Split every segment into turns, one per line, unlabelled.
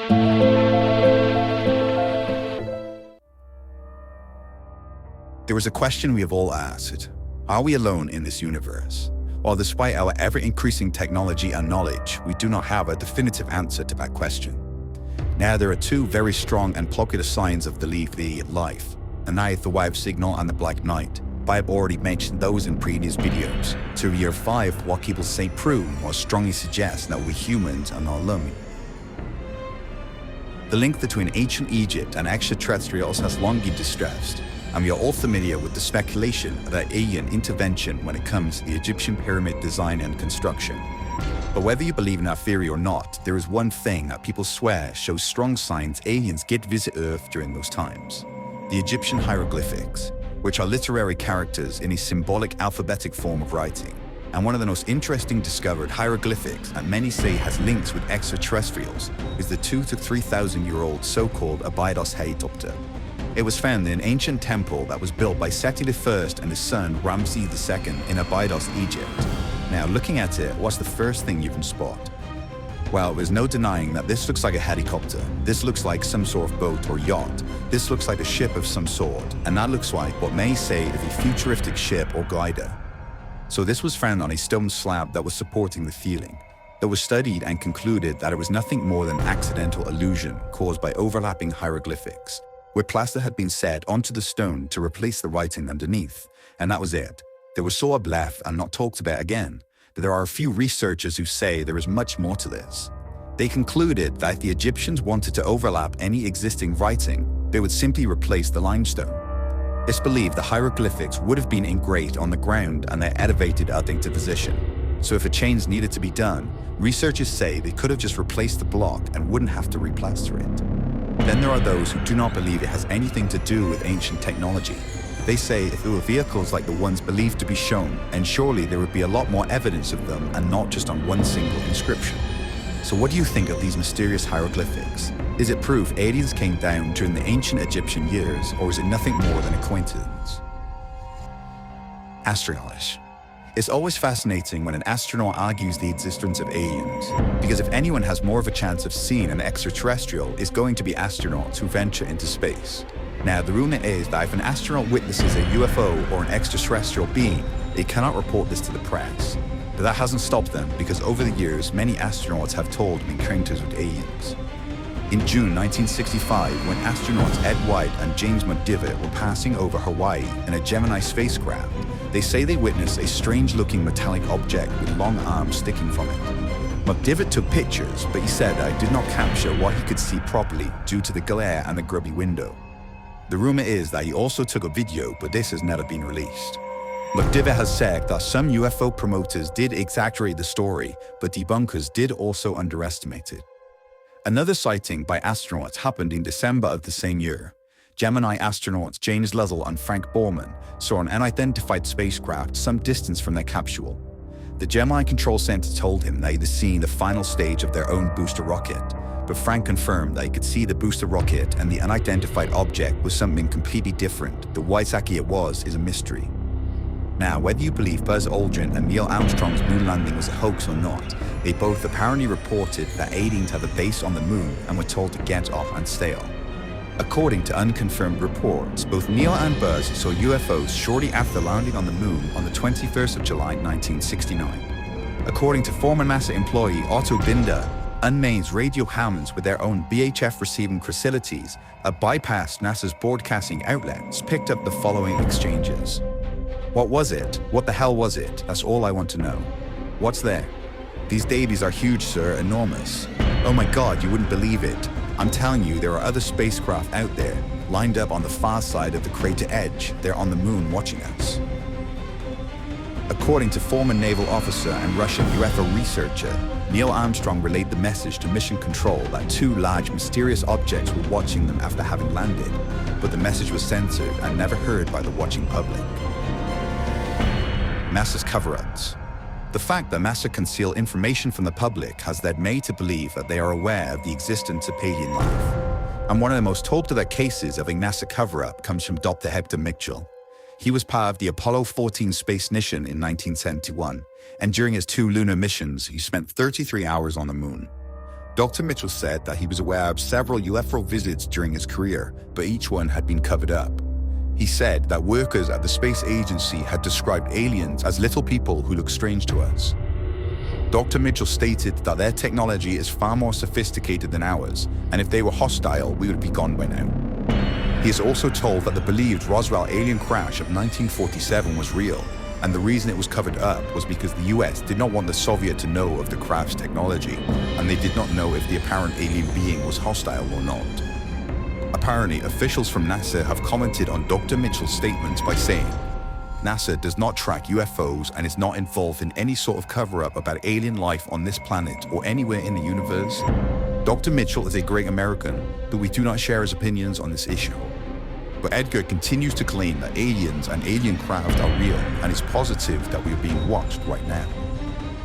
There is a question we have all asked. Are we alone in this universe? While despite our ever-increasing technology and knowledge, we do not have a definitive answer to that question. Now there are two very strong and popular signs of belief the life, the night, the wave signal and the black night. I have already mentioned those in previous videos. To year 5, what people say prove or strongly suggest that we humans are not alone. The link between ancient Egypt and extraterrestrials has long been distressed, and we are all familiar with the speculation about alien intervention when it comes to the Egyptian pyramid design and construction. But whether you believe in that theory or not, there is one thing that people swear shows strong signs aliens did visit Earth during those times. The Egyptian hieroglyphics, which are literary characters in a symbolic alphabetic form of writing, and one of the most interesting discovered hieroglyphics that many say has links with extraterrestrials is the 2,000 to 3,000 year old so-called Abydos helicopter. It was found in an ancient temple that was built by Seti I and his son Ramses II in Abydos, Egypt. Now, looking at it, what's the first thing you can spot? Well, there's no denying that this looks like a helicopter, this looks like some sort of boat or yacht, this looks like a ship of some sort, and that looks like what many say is a futuristic ship or glider. So this was found on a stone slab that was supporting the ceiling. It was studied and concluded that it was nothing more than accidental illusion caused by overlapping hieroglyphics, where plaster had been set onto the stone to replace the writing underneath, and that was it. They were sort of left and not talked about again. But there are a few researchers who say there is much more to this. They concluded that if the Egyptians wanted to overlap any existing writing, they would simply replace the limestone. It's believed the hieroglyphics would have been engraved on the ground and they're elevated up into position. So if a change needed to be done, researchers say they could have just replaced the block and wouldn't have to replaster it. Then there are those who do not believe it has anything to do with ancient technology. They say if there were vehicles like the ones believed to be shown, and surely there would be a lot more evidence of them and not just on one single inscription. So what do you think of these mysterious hieroglyphics? Is it proof aliens came down during the ancient Egyptian years, or is it nothing more than a coincidence? Astronauts. It's always fascinating when an astronaut argues the existence of aliens, because if anyone has more of a chance of seeing an extraterrestrial, it's going to be astronauts who venture into space. Now, the rumor is that if an astronaut witnesses a UFO or an extraterrestrial being, they cannot report this to the press. But that hasn't stopped them because over the years, many astronauts have told of encounters with aliens. In June 1965, when astronauts Ed White and James McDivitt were passing over Hawaii in a Gemini spacecraft, they say they witnessed a strange-looking metallic object with long arms sticking from it. McDivitt took pictures, but he said that it did not capture what he could see properly due to the glare and the grubby window. The rumor is that he also took a video, but this has never been released. McDivitt has said that some UFO promoters did exaggerate the story, but debunkers did also underestimate it. Another sighting by astronauts happened in December of the same year. Gemini astronauts James Lovell and Frank Borman saw an unidentified spacecraft some distance from their capsule. The Gemini Control Center told him they had seen the final stage of their own booster rocket, but Frank confirmed that he could see the booster rocket and the unidentified object was something completely different. The what exactly it was is a mystery. Now, whether you believe Buzz Aldrin and Neil Armstrong's moon landing was a hoax or not, they both apparently reported that aliens had a base on the moon and were told to get off and stay off. According to unconfirmed reports, both Neil and Buzz saw UFOs shortly after landing on the moon on the 21st of July 1969. According to former NASA employee Otto Binder, unmanned radio Hammonds with their own VHF receiving facilities that bypassed NASA's broadcasting outlets picked up the following exchanges. What was it? What the hell was it? That's all I want to know. What's there? These babies are huge, sir, enormous. Oh my God, you wouldn't believe it. I'm telling you, there are other spacecraft out there, lined up on the far side of the crater edge. They're on the moon watching us. According to former naval officer and Russian UFO researcher, Neil Armstrong relayed the message to Mission Control that two large mysterious objects were watching them after having landed, but the message was censored and never heard by the watching public. NASA's cover-ups. The fact that NASA conceal information from the public has led many to believe that they are aware of the existence of alien life. And one of the most talked about cases of a NASA cover-up comes from Dr. Hector Mitchell. He was part of the Apollo 14 space mission in 1971, and during his 2 lunar missions, he spent 33 hours on the moon. Dr. Mitchell said that he was aware of several UFO visits during his career, but each one had been covered up. He said that workers at the space agency had described aliens as little people who look strange to us. Dr. Mitchell stated that their technology is far more sophisticated than ours, and if they were hostile, we would be gone by now. He is also told that the believed Roswell alien crash of 1947 was real, and the reason it was covered up was because the US did not want the Soviet to know of the craft's technology, and they did not know if the apparent alien being was hostile or not. Apparently, officials from NASA have commented on Dr. Mitchell's statements by saying, NASA does not track UFOs and is not involved in any sort of cover-up about alien life on this planet or anywhere in the universe. Dr. Mitchell is a great American, but we do not share his opinions on this issue. But Edgar continues to claim that aliens and alien craft are real and is positive that we are being watched right now.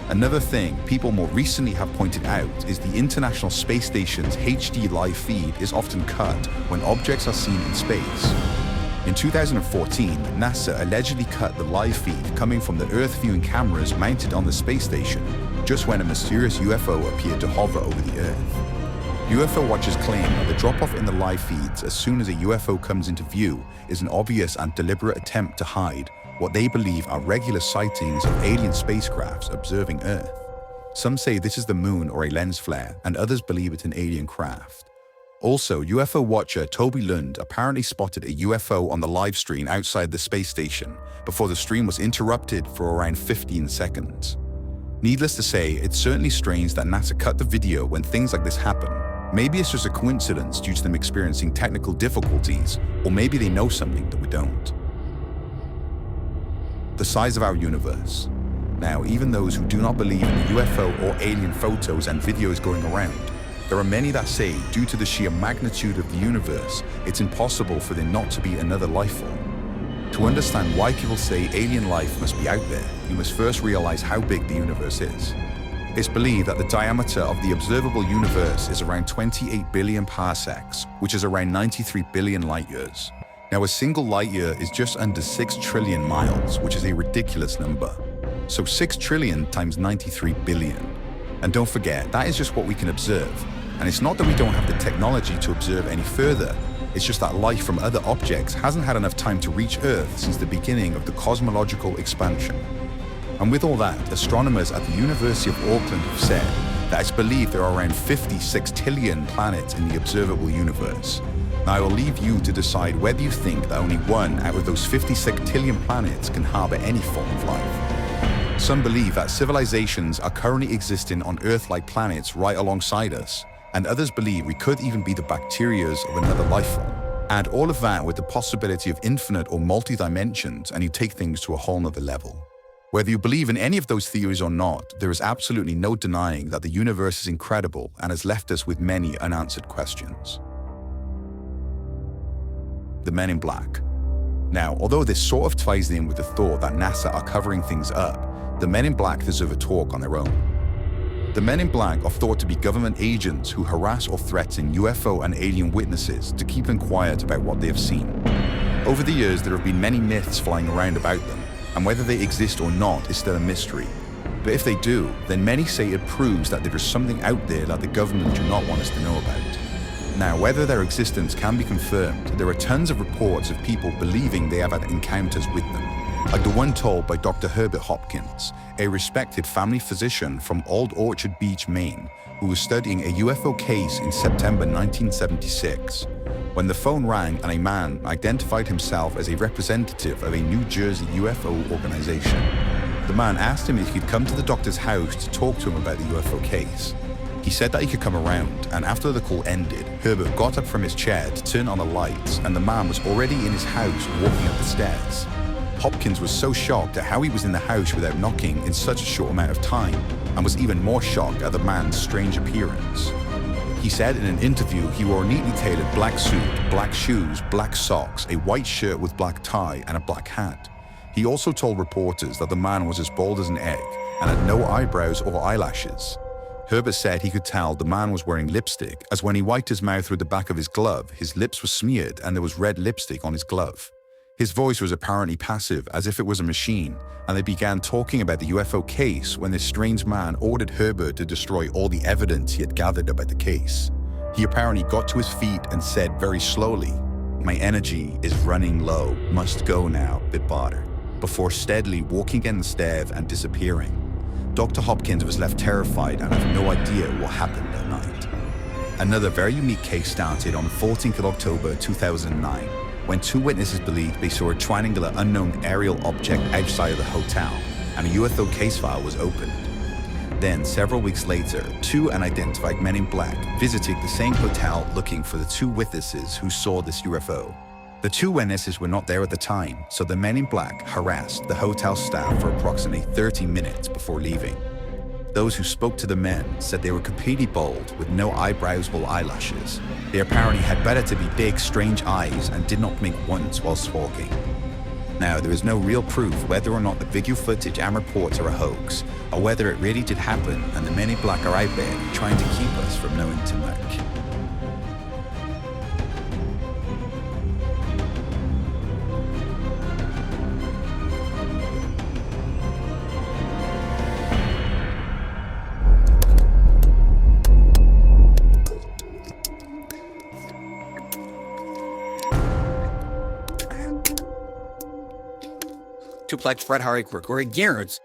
Another thing people more recently have pointed out is the International Space Station's HD live feed is often cut when objects are seen in space. In 2014, NASA allegedly cut the live feed coming from the Earth viewing cameras mounted on the space station just when a mysterious UFO appeared to hover over the Earth. UFO watchers claim that the drop-off in the live feeds as soon as a UFO comes into view is an obvious and deliberate attempt to hide what they believe are regular sightings of alien spacecrafts observing Earth. Some say this is the moon or a lens flare, and others believe it's an alien craft. Also, UFO watcher Toby Lund apparently spotted a UFO on the live stream outside the space station before the stream was interrupted for around 15 seconds. Needless to say, it's certainly strange that NASA cut the video when things like this happen. Maybe it's just a coincidence due to them experiencing technical difficulties, or maybe they know something that we don't. The size of our universe. Now, even those who do not believe in the UFO or alien photos and videos going around, there are many that say, due to the sheer magnitude of the universe, it's impossible for there not to be another life form. To understand why people say alien life must be out there, you must first realize how big the universe is. It's believed that the diameter of the observable universe is around 28 billion parsecs, which is around 93 billion light years. Now, a single light year is just under 6 trillion miles, which is a ridiculous number. So 6 trillion times 93 billion. And don't forget, that is just what we can observe. And it's not that we don't have the technology to observe any further, it's just that life from other objects hasn't had enough time to reach Earth since the beginning of the cosmological expansion. And with all that, astronomers at the University of Auckland have said that it's believed there are around 50 sextillion planets in the observable universe. Now I will leave you to decide whether you think that only one out of those 50 sextillion planets can harbor any form of life. Some believe that civilizations are currently existing on Earth-like planets right alongside us, and others believe we could even be the bacterias of another life form. Add all of that with the possibility of infinite or multi-dimensions, and you take things to a whole nother level. Whether you believe in any of those theories or not, there is absolutely no denying that the universe is incredible and has left us with many unanswered questions. The Men in Black. Now, although this sort of ties in with the thought that NASA are covering things up, the Men in Black deserve a talk on their own. The Men in Black are thought to be government agents who harass or threaten UFO and alien witnesses to keep them quiet about what they have seen. Over the years, there have been many myths flying around about them, and whether they exist or not is still a mystery. But if they do, then many say it proves that there is something out there that the government do not want us to know about. Now, whether their existence can be confirmed, there are tons of reports of people believing they have had encounters with them, like the one told by Dr. Herbert Hopkins, a respected family physician from Old Orchard Beach, Maine, who was studying a UFO case in September 1976. When the phone rang and a man identified himself as a representative of a New Jersey UFO organization. The man asked him if he could come to the doctor's house to talk to him about the UFO case. He said that he could come around, and after the call ended, Herbert got up from his chair to turn on the lights, and the man was already in his house walking up the stairs. Hopkins was so shocked at how he was in the house without knocking in such a short amount of time, and was even more shocked at the man's strange appearance. He said in an interview he wore a neatly tailored black suit, black shoes, black socks, a white shirt with black tie, and a black hat. He also told reporters that the man was as bald as an egg and had no eyebrows or eyelashes. Herbert said he could tell the man was wearing lipstick, as when he wiped his mouth with the back of his glove, his lips were smeared and there was red lipstick on his glove. His voice was apparently passive, as if it was a machine, and they began talking about the UFO case when this strange man ordered Herbert to destroy all the evidence he had gathered about the case. He apparently got to his feet and said very slowly, "My energy is running low, must go now, Bitbarter," before steadily walking down the stairs and disappearing. Dr. Hopkins was left terrified and had no idea what happened that night. Another very unique case started on the 14th of October 2009, when two witnesses believed they saw a triangular unknown aerial object outside of the hotel, and a UFO case file was opened. Then, several weeks later, two unidentified men in black visited the same hotel looking for the two witnesses who saw this UFO. The two witnesses were not there at the time, so the men in black harassed the hotel staff for approximately 30 minutes before leaving. Those who spoke to the men said they were completely bald with no eyebrows or eyelashes. They apparently had relatively big, strange eyes and did not blink once while talking. Now, there is no real proof whether or not the video footage and reports are a hoax, or whether it really did happen and the men in black are out there trying to keep us from knowing too much.
Tuplex Fred Harry Gregory Gears.